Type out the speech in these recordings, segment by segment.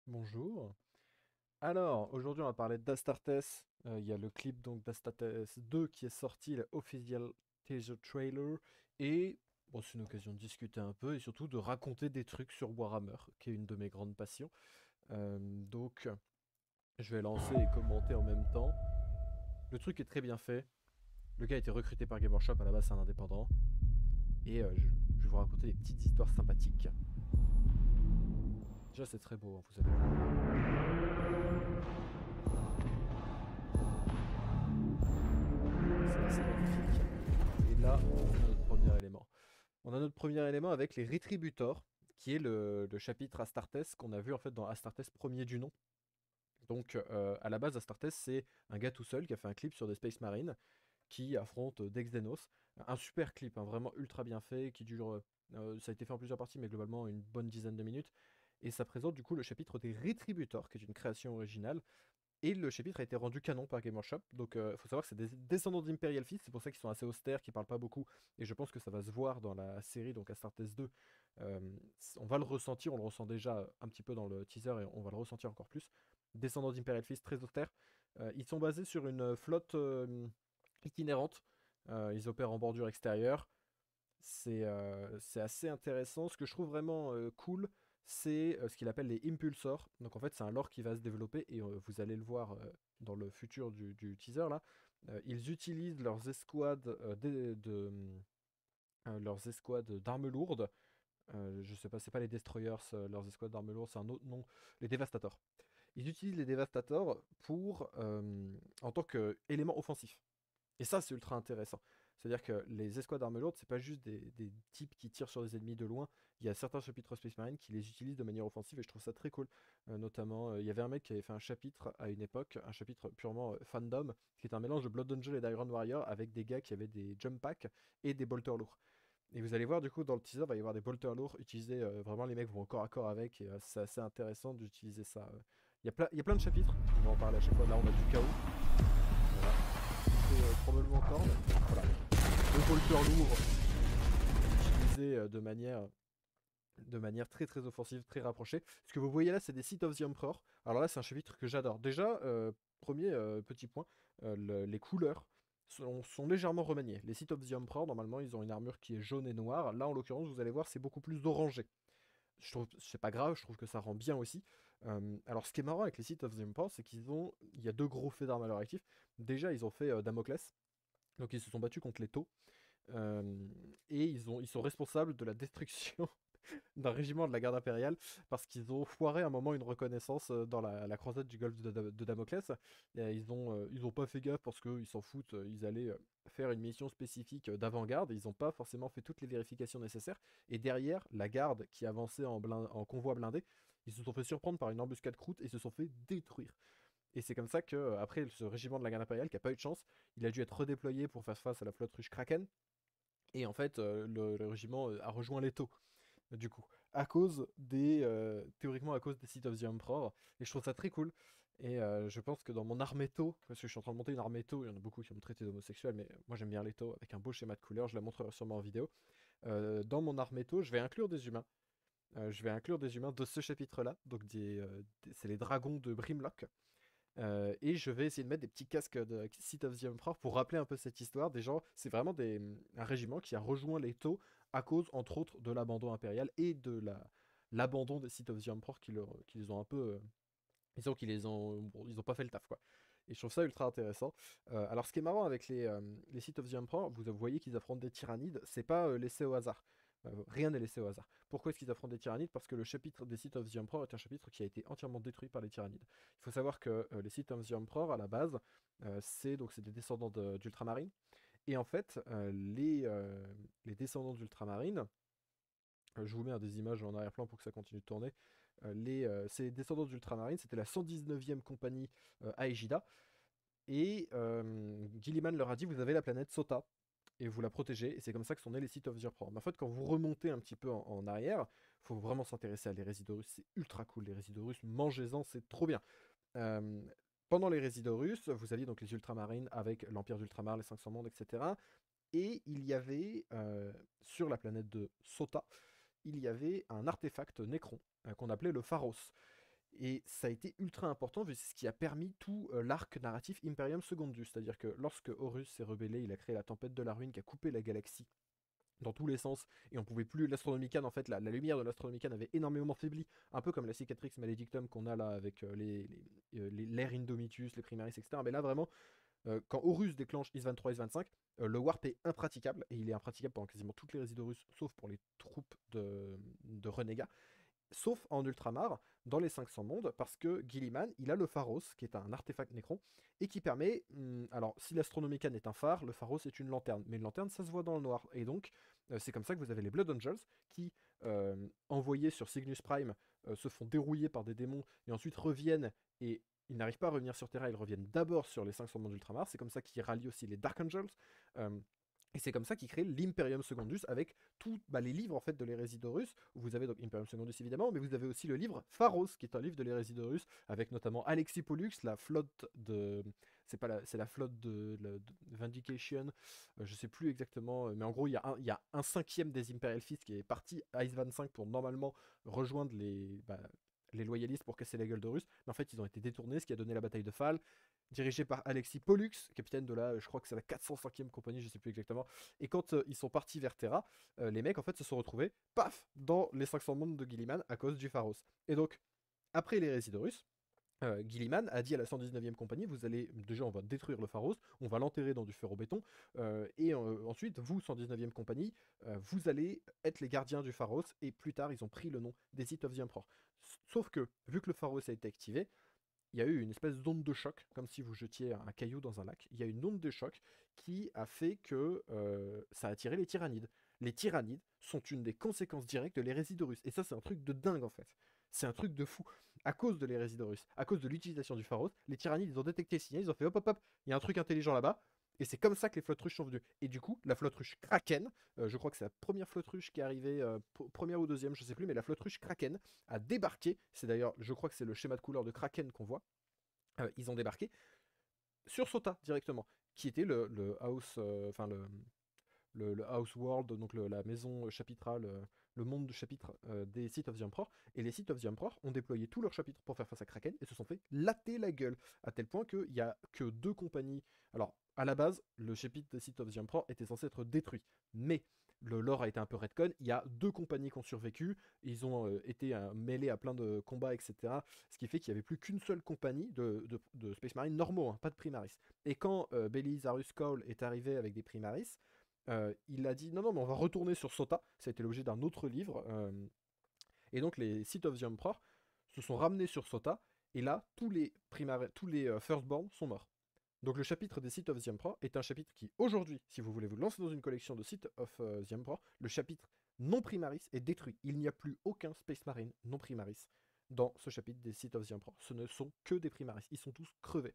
Bonjour. Alors, aujourd'hui, on va parler d'Astartes. Il y a le clip donc d'Astartes 2 qui est sorti, le official teaser trailer. Et bon, c'est une occasion de discuter un peu et surtout de raconter des trucs sur Warhammer, qui est une de mes grandes passions. Donc, je vais lancer et commenter en même temps. Le truc est très bien fait. Le gars a été recruté par Game Workshop, à la base c'est un indépendant. Et je vais vous raconter des petites histoires sympathiques. Déjà, c'est très beau, hein, vous allez voir. C'est magnifique. Et là, on a notre premier élément. On a notre premier élément avec les Rétributors, qui est le chapitre Astartes qu'on a vu en fait dans Astartes premier du nom. Donc à la base, Astartes, c'est un gars tout seul qui a fait un clip sur des Space Marines qui affrontent Dex Denos. Un super clip, hein, vraiment ultra bien fait, qui dure, ça a été fait en plusieurs parties, mais globalement une bonne dizaine de minutes. Et ça présente du coup le chapitre des Rétributors, qui est une création originale, et le chapitre a été rendu canon par Game Workshop. Donc il faut savoir que c'est des descendants d'Imperial Fist, c'est pour ça qu'ils sont assez austères, qu'ils parlent pas beaucoup. Et je pense que ça va se voir dans la série, donc Astartes 2. On va le ressentir, on le ressent déjà un petit peu dans le teaser et on va le ressentir encore plus. Descendants d'Imperial Fist, très austères. Ils sont basés sur une flotte itinérante. Ils opèrent en bordure extérieure. C'est assez intéressant. Ce que je trouve vraiment cool, c'est ce qu'il appelle les impulsors. Donc en fait, c'est un lore qui va se développer et vous allez le voir dans le futur du teaser là. Ils utilisent leurs escouades leurs escouades d'armes lourdes. Je sais pas, c'est pas les destroyers, leurs escouades d'armes lourdes, c'est un autre nom. Les dévastators. Ils utilisent les dévastators pour en tant qu'élément offensif. Et ça, c'est ultra intéressant. C'est-à-dire que les escouades d'armes lourdes, c'est pas juste des types qui tirent sur des ennemis de loin. Il y a certains chapitres Space Marine qui les utilisent de manière offensive et je trouve ça très cool. Notamment, il y avait un mec qui avait fait un chapitre à une époque, un chapitre purement fandom, qui est un mélange de Blood Angel et d'Iron Warrior avec des gars qui avaient des jump packs et des bolters lourds. Et vous allez voir, du coup, dans le teaser, il va y avoir des bolters lourds utilisés. Vraiment, les mecs vont au corps à corps avec et c'est assez intéressant d'utiliser ça. Il y a plein de chapitres, on va en parler à chaque fois. Là, on a du chaos. Voilà. C'est probablement Korn. Voilà. Le bolter lourd utilisé de manière très très offensive, très rapprochée. Ce que vous voyez là, c'est des Seat of the Emperor. Alors là, c'est un chapitre que j'adore. Déjà, premier petit point, les couleurs sont légèrement remaniées. Les Seat of the Emperor, normalement, ils ont une armure qui est jaune et noire. Là, en l'occurrence, vous allez voir, c'est beaucoup plus orangé. Je trouve, c'est pas grave, je trouve que ça rend bien aussi. Alors, ce qui est marrant avec les Seat of the Emperor, c'est il y a deux gros faits d'armes à leur actif. Déjà, ils ont fait Damoclès, donc ils se sont battus contre les taux. Euh, et ils sont responsables de la destruction d'un régiment de la garde impériale parce qu'ils ont foiré un moment une reconnaissance dans la croisade du golfe de Damoclès. Et, ils ont pas fait gaffe parce qu'ils s'en foutent, ils allaient faire une mission spécifique d'avant-garde. Ils n'ont pas forcément fait toutes les vérifications nécessaires. Et derrière, la garde qui avançait en convoi blindé, ils se sont fait surprendre par une embuscade croûte et se sont fait détruire. Et c'est comme ça que, après, ce régiment de la garde impériale, qui a pas eu de chance, il a dû être redéployé pour faire face à la flotte russe Kraken. Et en fait, le régiment a rejoint Leto, du coup, théoriquement à cause des Seat of the Emperor. Et je trouve ça très cool. Et je pense que dans mon arméto, parce que je suis en train de monter une arméto, il y en a beaucoup qui vont me traiter d'homosexuel, mais moi j'aime bien l'étau avec un beau schéma de couleur, je la montrerai sûrement en vidéo. Dans mon arméto, je vais inclure des humains. Je vais inclure des humains de ce chapitre-là, donc c'est les dragons de Brimlock. Et je vais essayer de mettre des petits casques de Seat of the Emperor pour rappeler un peu cette histoire. Des gens, c'est vraiment un régiment qui a rejoint les Tau à cause, entre autres, de l'abandon impérial et de l'abandon des Seat of the Emperor qui les ont un peu. Disons qu'ils les ont. Bon, ils ont pas fait le taf, quoi. Et je trouve ça ultra intéressant. Alors, ce qui est marrant avec les Seat of the Emperor, vous voyez qu'ils affrontent des tyrannides, c'est pas laissé au hasard. Rien n'est laissé au hasard. Pourquoi est-ce qu'ils affrontent des tyrannides? Parce que le chapitre des Seat of the Emperor est un chapitre qui a été entièrement détruit par les tyrannides. Il faut savoir que les Seat of the Emperor, à la base, c'est des descendants d'ultramarines. Et en fait, les descendants d'ultramarines, je vous mets des images en arrière-plan pour que ça continue de tourner. Ces descendants d'ultramarines, c'était la 119e compagnie Aegida. Et Gilliman leur a dit, vous avez la planète Sota, et vous la protégez, et c'est comme ça que sont nés les Seat of the Emperor. Mais en fait, quand vous remontez un petit peu en arrière, il faut vraiment s'intéresser à les Résidorus, c'est ultra cool, les Résidorus, mangez-en, c'est trop bien. Euh, Pendant les Résidorus, vous aviez donc les Ultramarines avec l'Empire d'Ultramar, les 500 mondes, etc. Et il y avait, sur la planète de Sota, il y avait un artefact Necron qu'on appelait le Pharos. Et ça a été ultra important, vu que c'est ce qui a permis tout l'arc narratif Imperium Secondus. C'est-à-dire que lorsque Horus s'est rebellé, il a créé la tempête de la ruine qui a coupé la galaxie dans tous les sens, et on pouvait plus, l'Astronomicon, en fait, la lumière de l'Astronomicon avait énormément faibli, un peu comme la Cicatrix Maledictum qu'on a là avec l'ère Indomitus, les Primaris, etc. Mais là, vraiment, quand Horus déclenche IS-23, IS-25, le warp est impraticable, et il est impraticable pendant quasiment toutes les résidus russes, sauf pour les troupes de renégats, sauf en Ultramar, dans les 500 mondes, parce que Gilliman, il a le Pharos, qui est un artefact Necron, et qui permet, alors si l'Astronomicon est un phare, le Pharos est une lanterne, mais une lanterne, ça se voit dans le noir, et donc c'est comme ça que vous avez les Blood Angels, qui, envoyés sur Cygnus Prime, se font dérouiller par des démons, et ensuite reviennent, et ils n'arrivent pas à revenir sur Terra, ils reviennent d'abord sur les 500 mondes d'Ultramar, c'est comme ça qu'ils rallient aussi les Dark Angels, et c'est comme ça qu'ils créent l'Imperium Secondus avec tous les livres en fait de l'hérésie d'Horus. Vous avez donc Imperium Secondus évidemment, mais vous avez aussi le livre Pharos, qui est un livre de l'hérésie d'Horus, avec notamment Alexis Pollux, la flotte de... C'est la flotte de Vindication, je sais plus exactement, mais en gros il y a un cinquième des Imperial Fist qui est parti à Ice 25 pour normalement rejoindre les loyalistes pour casser la gueule d'Horus, mais en fait ils ont été détournés, ce qui a donné la bataille de Fall, dirigé par Alexis Pollux, capitaine de la, je crois que c'est la 405e compagnie, je sais plus exactement. Et quand ils sont partis vers Terra, les mecs en fait se sont retrouvés, paf, dans les 500 mondes de Gilliman à cause du Pharos. Et donc, après l'hérésie d'Horus, Gilliman a dit à la 119e compagnie, vous allez, déjà on va détruire le Pharos, on va l'enterrer dans du ferro-béton, et ensuite, vous, 119e compagnie, vous allez être les gardiens du Pharos, et plus tard, ils ont pris le nom des Seat of the Emperor. Sauf que, vu que le Pharos a été activé, il y a eu une espèce d'onde de choc, comme si vous jetiez un caillou dans un lac. Il y a une onde de choc qui a fait que ça a attiré les tyrannides. Les tyrannides sont une des conséquences directes de l'hérésie d'Horus. Et ça, c'est un truc de dingue, en fait. C'est un truc de fou. À cause de l'hérésie d'Horus, à cause de l'utilisation du Pharos, les tyrannides, ils ont détecté le signal, ils ont fait hop hop hop, il y a un truc intelligent là-bas. Et c'est comme ça que les flottes russes sont venues. Et du coup, la flotte russe Kraken, je crois que c'est la première flotte russe qui est arrivée, première ou deuxième, je sais plus, mais la flotte russe Kraken a débarqué. C'est d'ailleurs, je crois que c'est le schéma de couleur de Kraken qu'on voit. Ils ont débarqué sur Sota directement, qui était le house, enfin le house world, donc la maison chapitrale, le monde de chapitre des Seat of the Emperor. Et les Seat of the Emperor ont déployé tous leurs chapitres pour faire face à Kraken et se sont fait latter la gueule, à tel point qu'il n'y a que 2 compagnies. Alors, à la base, le chapitre des Seat of the Emperor était censé être détruit, mais le lore a été un peu retcon. Il y a 2 compagnies qui ont survécu, ils ont été mêlés à plein de combats, etc. Ce qui fait qu'il n'y avait plus qu'une seule compagnie de Space Marine normaux, hein, pas de Primaris. Et quand Belisarius Cole est arrivé avec des Primaris, il a dit non, non, mais on va retourner sur Sota. Ça a été l'objet d'un autre livre. Et donc les Seat of the Emperor se sont ramenés sur Sota. Et là, tous les Firstborn sont morts. Donc le chapitre des Seat of the Emperor est un chapitre qui, aujourd'hui, si vous voulez vous lancer dans une collection de Seat of the Emperor, le chapitre non Primaris est détruit. Il n'y a plus aucun Space Marine non Primaris dans ce chapitre des Seat of the Emperor. Ce ne sont que des Primaris. Ils sont tous crevés.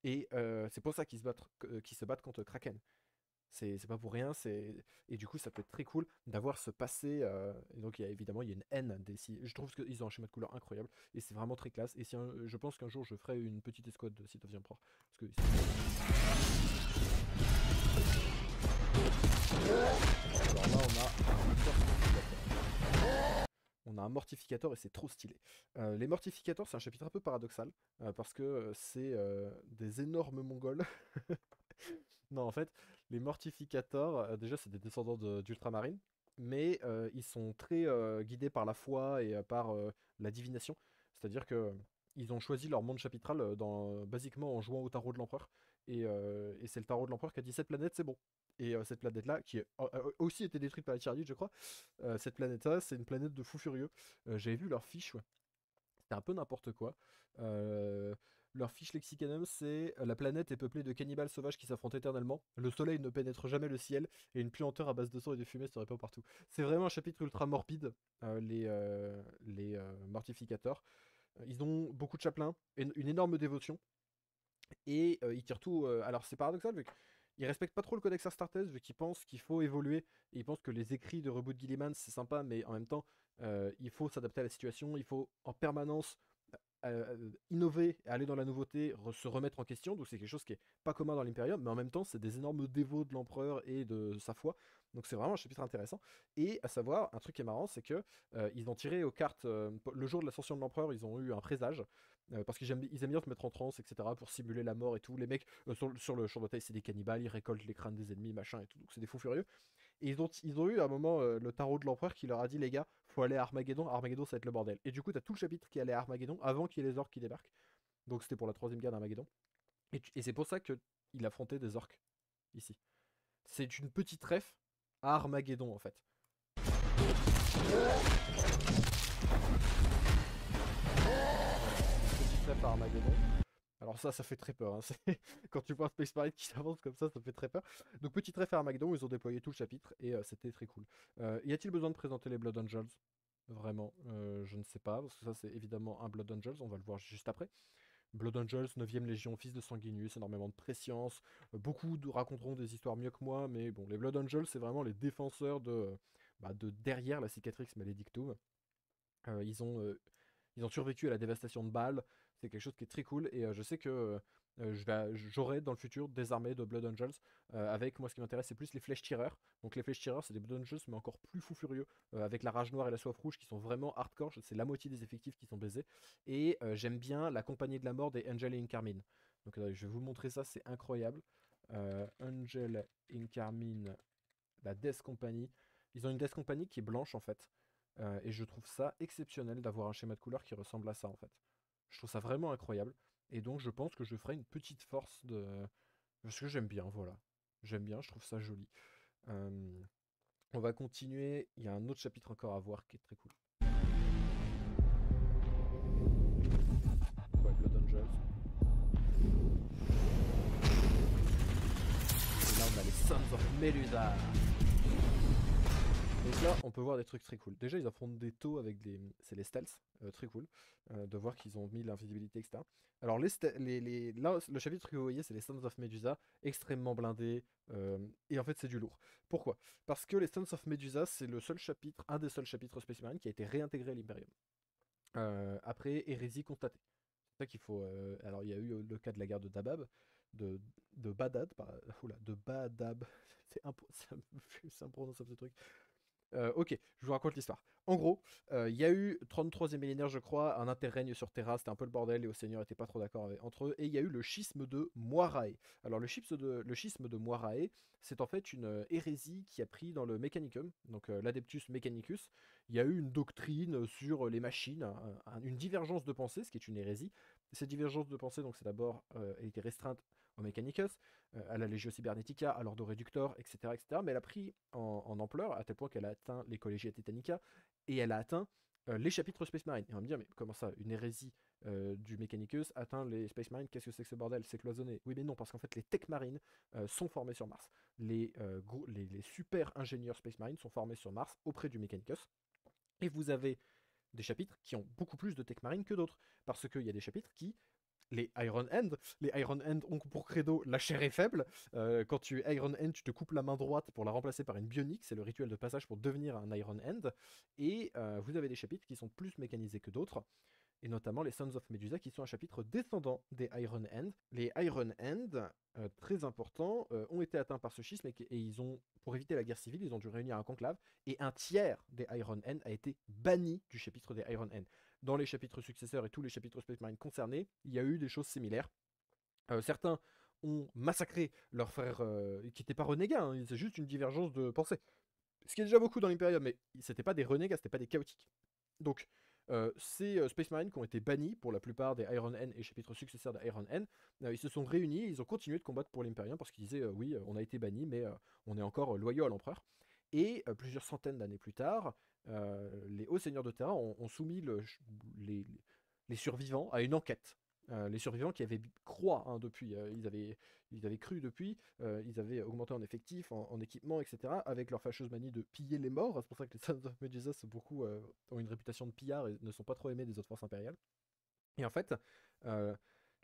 Et c'est pour ça qu'ils se battent contre Kraken. C'est pas pour rien, et du coup ça peut être très cool d'avoir ce passé. Et donc évidemment il y a une haine des je trouve qu'ils ont un schéma de couleur incroyable et c'est vraiment très classe. Et si je pense qu'un jour je ferai une petite escouade de Seat of the Emperor parce que alors là on a un mortificateur et c'est trop stylé. Les mortificateurs, c'est un chapitre un peu paradoxal parce que c'est des énormes mongols. Non, en fait, les mortificateurs, déjà, c'est des descendants d'ultramarines, mais ils sont très guidés par la foi et par la divination. C'est-à-dire que ils ont choisi leur monde chapitral basiquement en jouant au tarot de l'empereur. Et c'est le tarot de l'empereur qui a dit cette planète, c'est bon. Et cette planète-là, qui a aussi été détruite par la tyrannide, je crois, cette planète-là, c'est une planète de fous furieux. J'avais vu leur fiche, ouais. C'était un peu n'importe quoi. Leur fiche lexicanum, c'est la planète est peuplée de cannibales sauvages qui s'affrontent éternellement. Le soleil ne pénètre jamais le ciel et une puanteur à base de sang et de fumée se répand partout. C'est vraiment un chapitre ultra morbide, les mortificateurs. Ils ont beaucoup de chapelains, une énorme dévotion et ils tirent tout. Alors c'est paradoxal vu qu'ils respectent pas trop le codex Astartes vu qu'ils pensent qu'il faut évoluer et ils pensent que les écrits de Reboot Gilliman c'est sympa, mais en même temps il faut s'adapter à la situation, il faut en permanence innover, aller dans la nouveauté, se remettre en question. Donc c'est quelque chose qui est pas commun dans l'Imperium, mais en même temps c'est des énormes dévots de l'empereur et de sa foi. Donc c'est vraiment un chapitre intéressant. Et à savoir, un truc qui est marrant, c'est que ils ont tiré aux cartes le jour de l'ascension de l'empereur, ils ont eu un présage. Parce qu'ils aiment bien se mettre en transe, etc., pour simuler la mort et tout. Les mecs, sur le champ de bataille, c'est des cannibales, ils récoltent les crânes des ennemis, machin et tout. Donc c'est des fous furieux. Et ils ont eu à un moment le tarot de l'empereur qui leur a dit les gars, faut aller à Armageddon, Armageddon ça va être le bordel. Et du coup, t'as tout le chapitre qui allait à Armageddon avant qu'il y ait les orques qui débarquent. Donc c'était pour la troisième guerre d'Armageddon. Et c'est pour ça qu'il affrontait des orques ici. C'est une petite ref à Armageddon en fait. Petite ref à Armageddon. Alors ça fait très peur. Hein. Quand tu vois un Space Marine qui s'avance comme ça fait très peur. Donc petite ref à Armageddon, ils ont déployé tout le chapitre et c'était très cool. Y a-t-il besoin de présenter les Blood Angels? Vraiment, je ne sais pas, parce que ça c'est évidemment un Blood Angels, on va le voir juste après. Blood Angels, 9ème Légion, fils de Sanguinius, énormément de préscience. Beaucoup raconteront des histoires mieux que moi, mais bon, les Blood Angels, c'est vraiment les défenseurs de derrière la Cicatrix Maledictum. Ils ont survécu à la dévastation de Bâle, c'est quelque chose qui est très cool, et je sais que j'aurai dans le futur des armées de Blood Angels, avec, moi ce qui m'intéresse c'est plus les flèches tireurs. Donc les flèches tireurs c'est des Blood Angels mais encore plus fou furieux, avec la rage noire et la soif rouge qui sont vraiment hardcore, c'est la moitié des effectifs qui sont baisés, et j'aime bien la compagnie de la mort des Angel et Incarmine. Donc je vais vous montrer ça, c'est incroyable. Angel, Incarmine, la Death Company. Ils ont une Death Company qui est blanche en fait. Et je trouve ça exceptionnel d'avoir un schéma de couleur qui ressemble à ça en fait. Je trouve ça vraiment incroyable. Et donc je pense que je ferai une petite force de... Parce que j'aime bien, voilà. J'aime bien, je trouve ça joli. On va continuer. Il y a un autre chapitre encore à voir qui est très cool. Ouais, Blood Angels. Et là on a les Sons of Medusa. Donc là, on peut voir des trucs très cool. Déjà, ils affrontent des taux avec des... C'est les stealths, très cool, de voir qu'ils ont mis l'invisibilité, etc. Alors, là, le chapitre que vous voyez, c'est les Sons of Medusa, extrêmement blindés, et en fait, c'est du lourd. Pourquoi? Parce que les Sons of Medusa, c'est le seul chapitre, un des seuls chapitres Space Marine qui a été réintégré à l'Imperium. Après hérésie constatée. C'est ça qu'il faut... alors, il y a eu le cas de la guerre de Dabab, de Badab, de Badab, c'est imprononçable ce truc. Ok, je vous raconte l'histoire. En gros, il y a eu 33e millénaire, je crois, un interrègne sur Terra, c'était un peu le bordel, les Hauts-Seigneurs n'étaient pas trop d'accord entre eux, et il y a eu le schisme de Moirae. Alors le schisme de Moirae, c'est en fait une hérésie qui a pris dans le Mechanicum, donc l'Adeptus Mechanicus. Il y a eu une doctrine sur les machines, une divergence de pensée, ce qui est une hérésie. Cette divergence de pensée, donc c'est d'abord, elle était restreinte au Mechanicus, à la Legio Cybernetica, à l'Ordo Reductor, etc., etc. Mais elle a pris en ampleur à tel point qu'elle a atteint les Collegia Titanica et elle a atteint les chapitres Space Marine. Et on va me dire, mais comment ça, une hérésie du Mechanicus atteint les Space Marine? Qu'est-ce que c'est que ce bordel? C'est cloisonné. Oui, mais non, parce qu'en fait, les Tech Marines sont formés sur Mars. Les super ingénieurs Space Marine sont formés sur Mars auprès du Mechanicus. Et vous avez des chapitres qui ont beaucoup plus de Tech Marine que d'autres. Parce qu'il y a des chapitres qui les Iron Hand ont pour credo la chair est faible. Quand tu es Iron Hand, tu te coupes la main droite pour la remplacer par une bionique. C'est le rituel de passage pour devenir un Iron Hand. Et vous avez des chapitres qui sont plus mécanisés que d'autres. Et notamment les Sons of Medusa qui sont un chapitre descendant des Iron Hand. Les Iron Hand, très importants, ont été atteints par ce schisme et ils ont, pour éviter la guerre civile, ils ont dû réunir un conclave et un tiers des Iron Hand a été banni du chapitre des Iron Hand. Dans les chapitres successeurs et tous les chapitres Space Marine concernés, il y a eu des choses similaires. Certains ont massacré leurs frères qui n'étaient pas renégats, hein, c'est juste une divergence de pensée. Ce qui est déjà beaucoup dans l'Imperium, mais c'était pas des renégats, c'était pas des chaotiques. Donc, ces Space Marines qui ont été bannis pour la plupart des Iron Hand et chapitres successeurs des Iron Hand, ils se sont réunis, ils ont continué de combattre pour l'Imperium parce qu'ils disaient oui, on a été bannis, mais on est encore loyaux à l'empereur. Et plusieurs centaines d'années plus tard, les hauts seigneurs de Terra ont soumis les survivants à une enquête. Les survivants qui avaient croix hein, depuis, ils avaient cru depuis, ils avaient augmenté en effectifs, en équipement, etc. avec leur fâcheuse manie de piller les morts. C'est pour ça que les Sons of Medusa ont une réputation de pillards et ne sont pas trop aimés des autres forces impériales. Et en fait,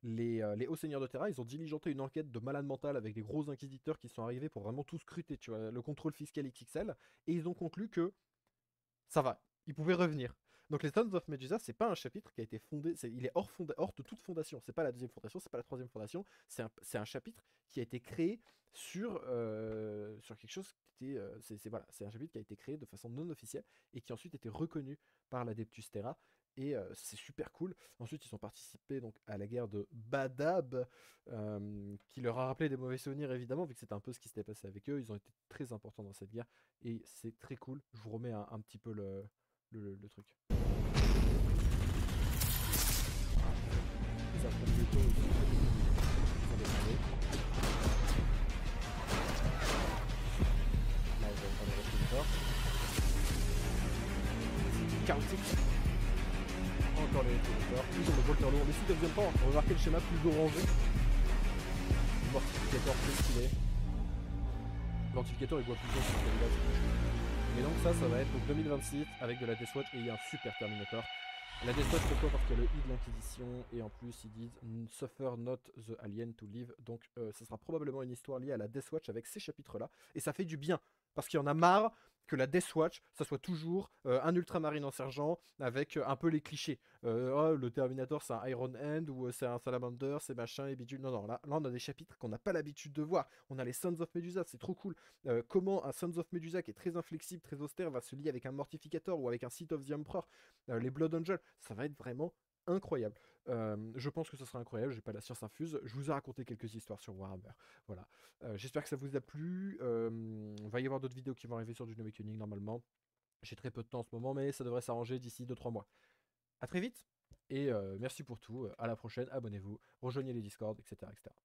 les hauts seigneurs de Terra, ils ont diligenté une enquête de malade mental avec des gros inquisiteurs qui sont arrivés pour vraiment tout scruter, tu vois, le contrôle fiscal XXL, et ils ont conclu que ça va, ils pouvaient revenir. Donc les Sons of Medusa, c'est pas un chapitre qui a été fondé, il est hors de toute fondation. C'est pas la deuxième fondation, c'est pas la troisième fondation. C'est un chapitre qui a été créé sur quelque chose qui était, voilà, c'est un chapitre qui a été créé de façon non officielle et qui a ensuite été reconnu par l'Adeptus Terra. Et c'est super cool. Ensuite, ils ont participé donc à la guerre de Badab, qui leur a rappelé des mauvais souvenirs évidemment, vu que c'était un peu ce qui s'était passé avec eux. Ils ont été très importants dans cette guerre et c'est très cool. Je vous remets un petit peu le truc. Ça prend du temps aussi. Ils ont démarré. Là, ils vont faire le reste chaotique. Encore les rétroviseurs. Ils ont le volteur lourd. Les suites de pas. Remarquez le schéma plus orangé. Mortificateur plus stylé. Mortificateur il voit plus sur le candidat. Et donc ça va être donc 2026 avec de la Deathwatch et il y a un super Terminator. La Deathwatch pourquoi? Parce qu'il y a le I de l'Inquisition et en plus ils disent Suffer not the alien to live. Donc ce sera probablement une histoire liée à la Deathwatch avec ces chapitres là. Et ça fait du bien parce qu'il y en a marre que la Deathwatch, ça soit toujours un ultramarine en sergent avec un peu les clichés. Oh, le Terminator c'est un Iron Hand ou c'est un Salamander, c'est machin et bidule. Non, non, là on a des chapitres qu'on n'a pas l'habitude de voir. On a les Sons of Medusa, c'est trop cool. Comment un Sons of Medusa qui est très inflexible, très austère, va se lier avec un Mortificator ou avec un Seat of the Emperor. Les Blood Angel, ça va être vraiment incroyable. Je pense que ce sera incroyable, j'ai pas la science infuse. Je vous ai raconté quelques histoires sur Warhammer. Voilà. J'espère que ça vous a plu. Il va y avoir d'autres vidéos qui vont arriver sur du Awakening normalement. J'ai très peu de temps en ce moment, mais ça devrait s'arranger d'ici 2-3 mois. A très vite, et merci pour tout. À la prochaine, abonnez-vous, rejoignez les Discord, etc. etc.